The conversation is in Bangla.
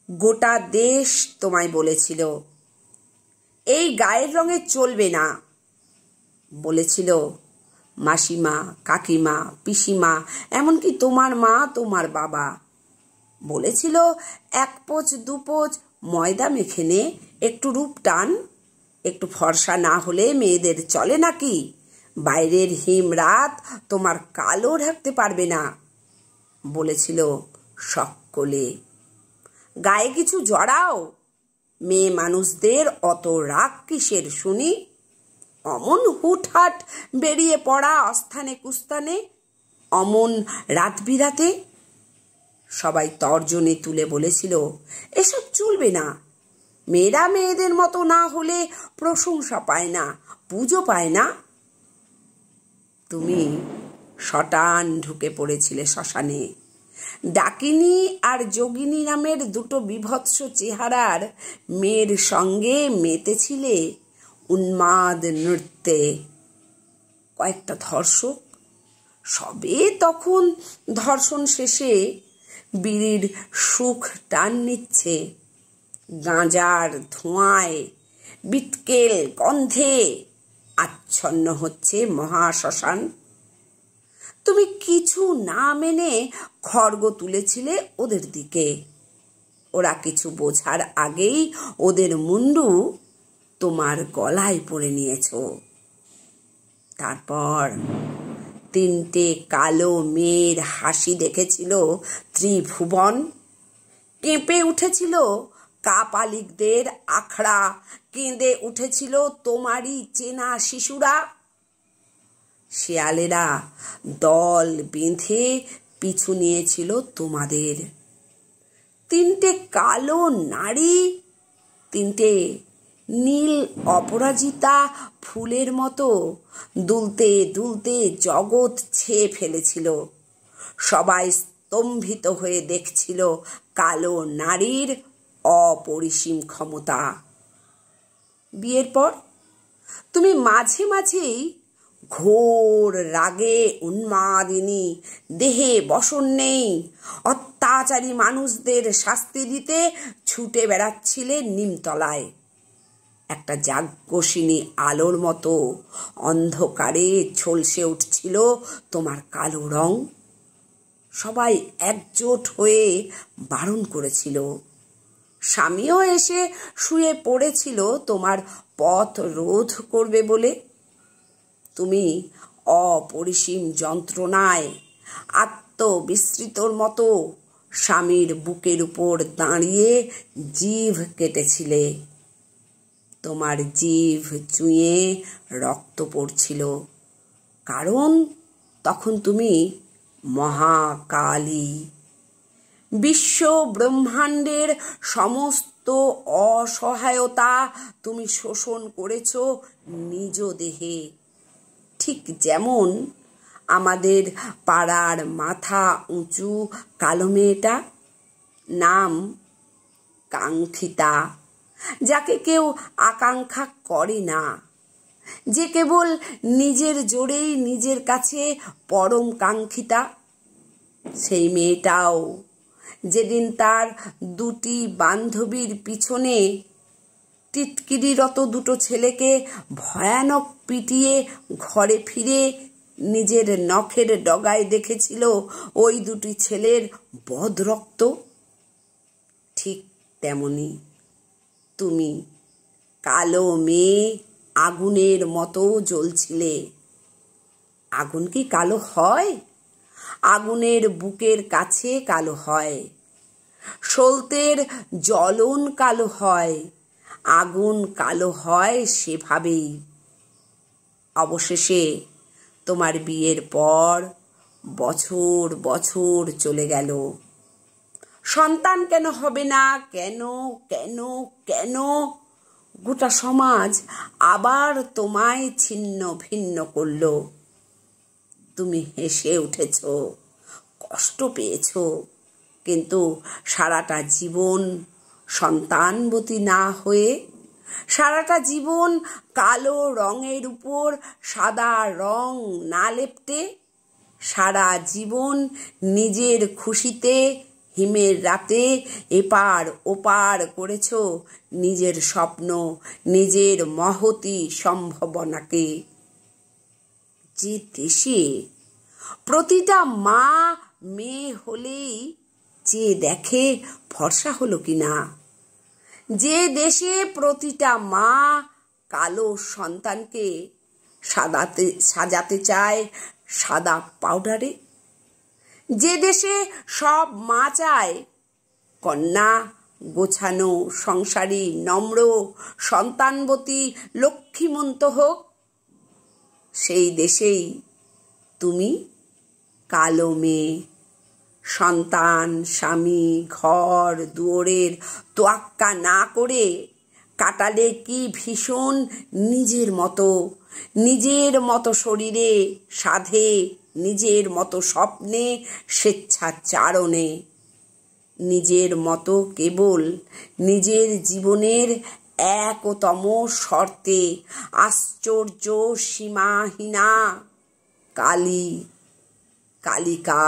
গোটা দেশ তোমায় বলেছিল এই গায়ের রঙে চলবে না। বলেছিল মাসিমা, কাকিমা, পিসিমা, এমনকি তোমার মা, তোমার বাবা। বলেছিল 1 পোঁচ 2 পোঁচ ময়দা মেখে নে, একটু রূপ টান, একটু ফর্সা না হলে মেয়েদের চলে নাকি? বাইরের হিম রাত তোমার কালো ঢাকতে পারবে না। বলেছিল সকলে। গায়ে কিছু জড়াও, মেয়ে মানুষদের অত রাগ কিসের শুনি? অমন হুটহাট বেরিয়ে পড়া অস্থানে কুস্থানে, অমন রাত বিরাতে। সবাই তর্জনে তুলে বলেছিল এসব চলবে না। মেয়েরা মেয়েদের মতো না হলে প্রশংসা পায় না, পুজো পায় না। তুমি শটান ঢুকে পড়েছিলে শ্মশানে। ডাকিনী আর যোগিনী নামের 2 বিভৎস চেহারার মেয়ের সঙ্গে মেতেছিলে উন্মাদ নৃত্যে। কয়েকটা ধর্ষক সবে তখন ধর্ষণ শেষে বিড়ির সুখ টান নিচ্ছে। গাঁজার ধোঁয়ায়, বিটকেল গন্ধে আচ্ছন্ন হচ্ছে মহাশ্মশান। তুমি কিছু না মেনে খড়গ তুলেছিলে ওদের দিকে। ওরা কিছু বোঝার আগেই ওদের মুন্ডু তোমার গলায় পরে নিয়েছ। তারপর 3টে কালো মেয়ের হাসি দেখেছিল ত্রিভুবন। কেঁপে উঠেছিল কাপালিকদের আখড়া, কেঁদে উঠেছিল তোমারই চেনা শিশুরা। শেয়ালেরা দল বেঁধে পিছু নিয়েছিল তোমাদের। 3টে কালো নারী, 3টে নীল অপরাজিতা ফুলের মতো দুলতে দুলতে জগৎ ছেয়ে ফেলেছিল। সবাই স্তম্ভিত হয়ে দেখছিল কালো নারীর অপরিসীম ক্ষমতা। বিয়ের পর তুমি মাঝে মাঝেই ঘোর রাগে উন্মাদিনী, দেহে বসন নেই, অত্যাচারী মানুষদের শাস্তি দিতে ছুটে বেড়াচ্ছিলে নিমতলায়। একটা যাজ্ঞসিনী আলোর মতো অন্ধকারে ঝলসে উঠছিল তোমার কালো রং। সবাই একজোট হয়ে বারণ করেছিল। স্বামীও এসে শুয়ে পড়েছিল তোমার পথ রোধ করবে বলে। তুমি অপরিসীম যন্ত্রণায় আত্মবিস্মৃতর মতো স্বামীর বুকের উপর দাঁড়িয়ে জিভ কেটেছিলে। তোমার জিভ চুঁয়ে রক্ত পড়ছিল, কারণ তখন তুমি মহাকালী। বিশ্ব ব্রহ্মাণ্ডের সমস্ত অসহায়তা তুমি শোষণ করেছ নিজ দেহে। ঠিক যেমন আমাদের পাড়ার মাথা উঁচু কালো মেয়েটা, নাম কাঙ্ক্ষিতা, যাকে কেউ আকাঙ্ক্ষা করে না, যে কেবল নিজের জোরেই নিজের কাছে পরম কাঙ্ক্ষিতা। সেই মেয়েটাও যেদিন তার 2টি বান্ধবীর পিছনে টিটকিরিরত 2টো ছেলেকে ভয়ানক পিটিয়ে ঘরে ফিরে নিজের নখের ডগায় দেখেছিল ওই 2টি ছেলের বদরক্ত, ঠিক তেমনি তুমি কালো মেয়ে আগুনের মতো জ্বলছিলে। আগুন কি কালো হয়? আগুনের বুকের কাছে কালো হয়। সলতের জ্বলন কালো হয়, আগুন কালো হয় সেভাবেই। অবশেষে তোমার বিয়ের পর বছর বছর চলে গেল। সন্তান কেন হবে না? কেন কেন কেন? গোটা সমাজ আবার তোমায় ছিন্ন ভিন্ন করল। তুমি হেসে উঠেছ, কষ্ট পেয়েছ, কিন্তু সারাটা জীবন সন্তানবতী না হয়ে, সারাটা জীবন কালো রঙের উপর সাদা রং না লেপটে, সারা জীবন নিজের খুশিতে হিমের রাতে এপার ওপার করেছ নিজের স্বপ্ন, নিজের মহতী সম্ভাবনাকে। যে দেশে প্রতিটা মা মেয়ে হলেই যে দেখে ফর্সা হলো কিনা, যে দেশে প্রতিটা মা কালো সন্তানকে সাজাতে চায় সাদা পাউডারে, যে দেশে সব মা চায় কন্যা গোছানো, সংসারী, নম্র, সন্তানবতী, লক্ষ্মীমন্ত হোক, সেই দেশেই তুমি কালো মেয়ে, সন্তান, স্বামী, ঘর দুয়ারের তোয়াক্কা না করে কাটালে কি ভীষণ নিজের মতো শরীরে সাধে, নিজের মতো স্বপ্নে, স্বেচ্ছাচারণে, নিজের মতো কেবল নিজের জীবনের একতম শর্তে আশ্চর্য সীমাহীনা কালিকা।